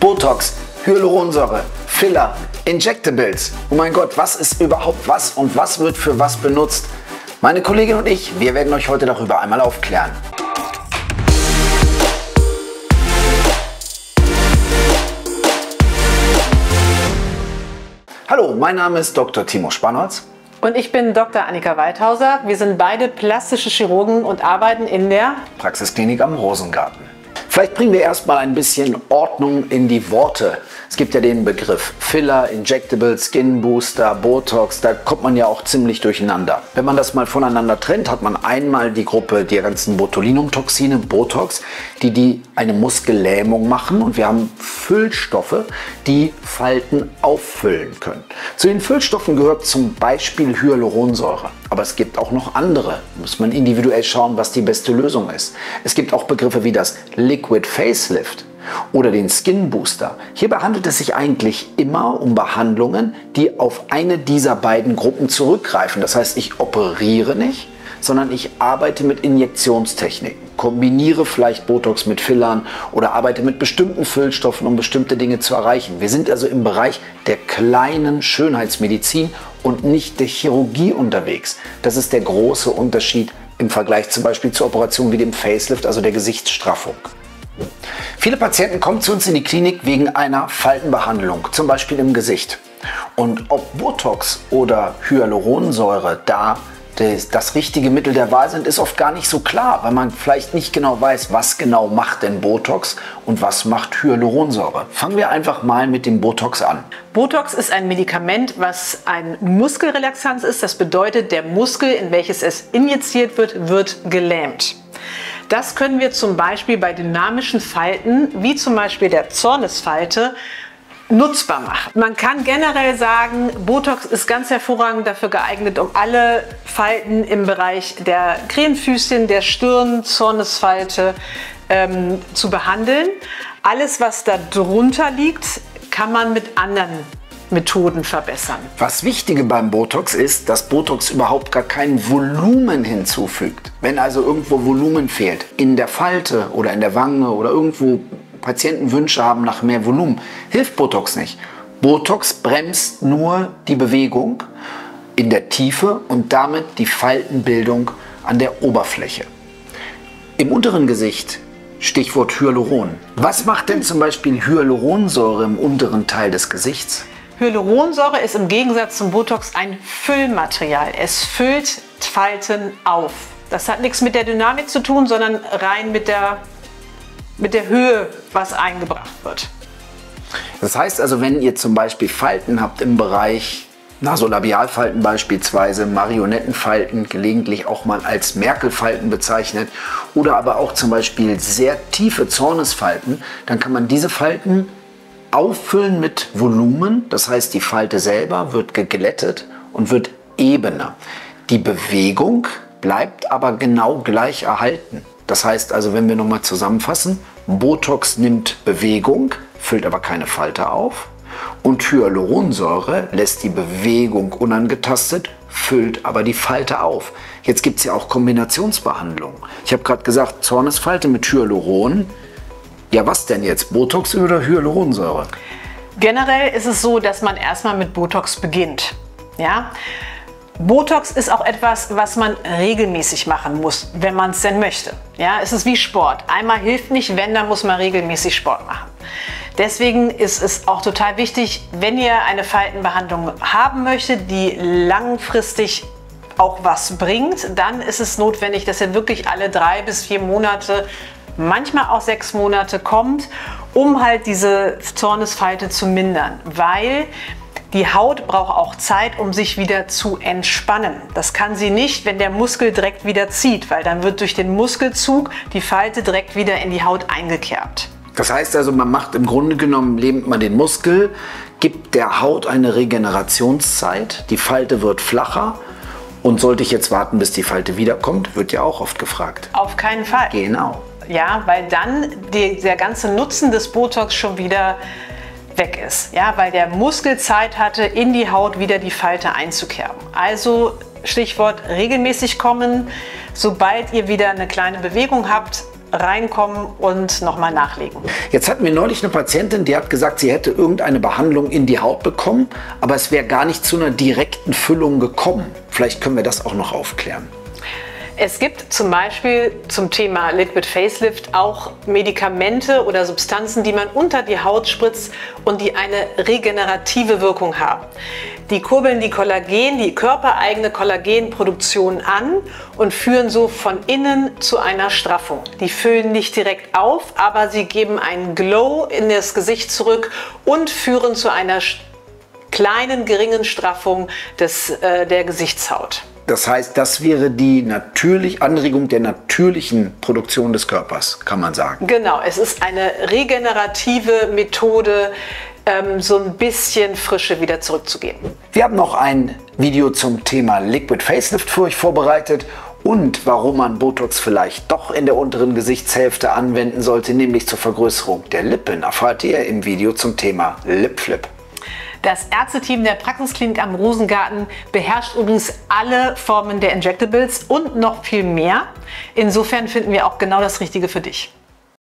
Botox, Hyaluronsäure, Filler, Injectables. Oh mein Gott, was ist überhaupt was und was wird für was benutzt? Meine Kollegin und ich, wir werden euch heute darüber einmal aufklären. Hallo, mein Name ist Dr. Timo Spannholz. Und ich bin Dr. Annika Weithauser. Wir sind beide plastische Chirurgen und arbeiten in der Praxisklinik am Rosengarten. Vielleicht bringen wir erstmal ein bisschen Ordnung in die Worte. Es gibt ja den Begriff Filler, Injectable, Skin Booster, Botox, da kommt man ja auch ziemlich durcheinander. Wenn man das mal voneinander trennt, hat man einmal die Gruppe der ganzen Botulinumtoxine, Botox, die eine Muskellähmung machen, und wir haben Füllstoffe, die Falten auffüllen können. Zu den Füllstoffen gehört zum Beispiel Hyaluronsäure, aber es gibt auch noch andere. Da muss man individuell schauen, was die beste Lösung ist. Es gibt auch Begriffe wie das Liquid Facelift oder den Skin Booster. Hierbei handelt es sich eigentlich immer um Behandlungen, die auf eine dieser beiden Gruppen zurückgreifen. Das heißt, ich operiere nicht, sondern ich arbeite mit Injektionstechniken, kombiniere vielleicht Botox mit Fillern oder arbeite mit bestimmten Füllstoffen, um bestimmte Dinge zu erreichen. Wir sind also im Bereich der kleinen Schönheitsmedizin und nicht der Chirurgie unterwegs. Das ist der große Unterschied im Vergleich zum Beispiel zur Operation wie dem Facelift, also der Gesichtsstraffung. Viele Patienten kommen zu uns in die Klinik wegen einer Faltenbehandlung, zum Beispiel im Gesicht. Und ob Botox oder Hyaluronsäure da das richtige Mittel der Wahl sind, ist oft gar nicht so klar, weil man vielleicht nicht genau weiß, was genau macht denn Botox und was macht Hyaluronsäure. Fangen wir einfach mal mit dem Botox an. Botox ist ein Medikament, was ein Muskelrelaxanz ist. Das bedeutet, der Muskel, in welches es injiziert wird, wird gelähmt. Das können wir zum Beispiel bei dynamischen Falten, wie zum Beispiel der Zornesfalte, nutzbar machen. Man kann generell sagen, Botox ist ganz hervorragend dafür geeignet, um alle Falten im Bereich der Krähenfüßchen, der Stirn, Zornesfalte zu behandeln. Alles, was da drunter liegt, kann man mit anderen Methoden verbessern. Was Wichtige beim Botox ist, dass Botox überhaupt gar kein Volumen hinzufügt. Wenn also irgendwo Volumen fehlt, in der Falte oder in der Wange oder irgendwo Patienten Wünsche haben nach mehr Volumen, hilft Botox nicht. Botox bremst nur die Bewegung in der Tiefe und damit die Faltenbildung an der Oberfläche. Im unteren Gesicht, Stichwort Hyaluron. Was macht denn zum Beispiel Hyaluronsäure im unteren Teil des Gesichts? Hyaluronsäure ist im Gegensatz zum Botox ein Füllmaterial. Es füllt Falten auf. Das hat nichts mit der Dynamik zu tun, sondern rein mit der Höhe, was eingebracht wird. Das heißt also, wenn ihr zum Beispiel Falten habt im Bereich Nasolabialfalten beispielsweise, Marionettenfalten, gelegentlich auch mal als Merkel-Falten bezeichnet, oder aber auch zum Beispiel sehr tiefe Zornesfalten, dann kann man diese Falten auffüllen mit Volumen. Das heißt, die Falte selber wird geglättet und wird ebener. Die Bewegung bleibt aber genau gleich erhalten. Das heißt also, wenn wir nochmal zusammenfassen, Botox nimmt Bewegung, füllt aber keine Falte auf, und Hyaluronsäure lässt die Bewegung unangetastet, füllt aber die Falte auf. Jetzt gibt es ja auch Kombinationsbehandlungen. Ich habe gerade gesagt, Zornesfalte mit Hyaluron. Ja, was denn jetzt? Botox oder Hyaluronsäure? Generell ist es so, dass man erstmal mit Botox beginnt. Ja? Botox ist auch etwas, was man regelmäßig machen muss, wenn man es denn möchte. Ja, es ist wie Sport. Einmal hilft nicht, wenn, dann muss man regelmäßig Sport machen. Deswegen ist es auch total wichtig, wenn ihr eine Faltenbehandlung haben möchtet, die langfristig auch was bringt, dann ist es notwendig, dass ihr wirklich alle 3 bis 4 Monate, manchmal auch 6 Monate kommt, um halt diese Zornesfalte zu mindern, weil die Haut braucht auch Zeit, um sich wieder zu entspannen. Das kann sie nicht, wenn der Muskel direkt wieder zieht, weil dann wird durch den Muskelzug die Falte direkt wieder in die Haut eingekerbt. Das heißt also, man macht im Grunde genommen, lähmt man den Muskel, gibt der Haut eine Regenerationszeit, die Falte wird flacher. Und sollte ich jetzt warten, bis die Falte wiederkommt, wird ja auch oft gefragt. Auf keinen Fall. Genau. Ja, weil dann der ganze Nutzen des Botox schon wieder weg ist. Ja, weil der Muskel Zeit hatte, in die Haut wieder die Falte einzukerben. Also Stichwort regelmäßig kommen. Sobald ihr wieder eine kleine Bewegung habt, reinkommen und nochmal nachlegen. Jetzt hatten wir neulich eine Patientin, die hat gesagt, sie hätte irgendeine Behandlung in die Haut bekommen, aber es wäre gar nicht zu einer direkten Füllung gekommen. Vielleicht können wir das auch noch aufklären. Es gibt zum Beispiel zum Thema Liquid Facelift auch Medikamente oder Substanzen, die man unter die Haut spritzt und die eine regenerative Wirkung haben. Die kurbeln die körpereigene Kollagenproduktion an und führen so von innen zu einer Straffung. Die füllen nicht direkt auf, aber sie geben einen Glow in das Gesicht zurück und führen zu einer kleinen, geringen Straffung der Gesichtshaut. Das heißt, das wäre die Anregung der natürlichen Produktion des Körpers, kann man sagen. Genau, es ist eine regenerative Methode, so ein bisschen Frische wieder zurückzugeben. Wir haben noch ein Video zum Thema Liquid Facelift für euch vorbereitet und warum man Botox vielleicht doch in der unteren Gesichtshälfte anwenden sollte, nämlich zur Vergrößerung der Lippen, erfahrt ihr im Video zum Thema Lip Flip. Das Ärzteteam der Praxisklinik am Rosengarten beherrscht übrigens alle Formen der Injectables und noch viel mehr. Insofern finden wir auch genau das Richtige für dich.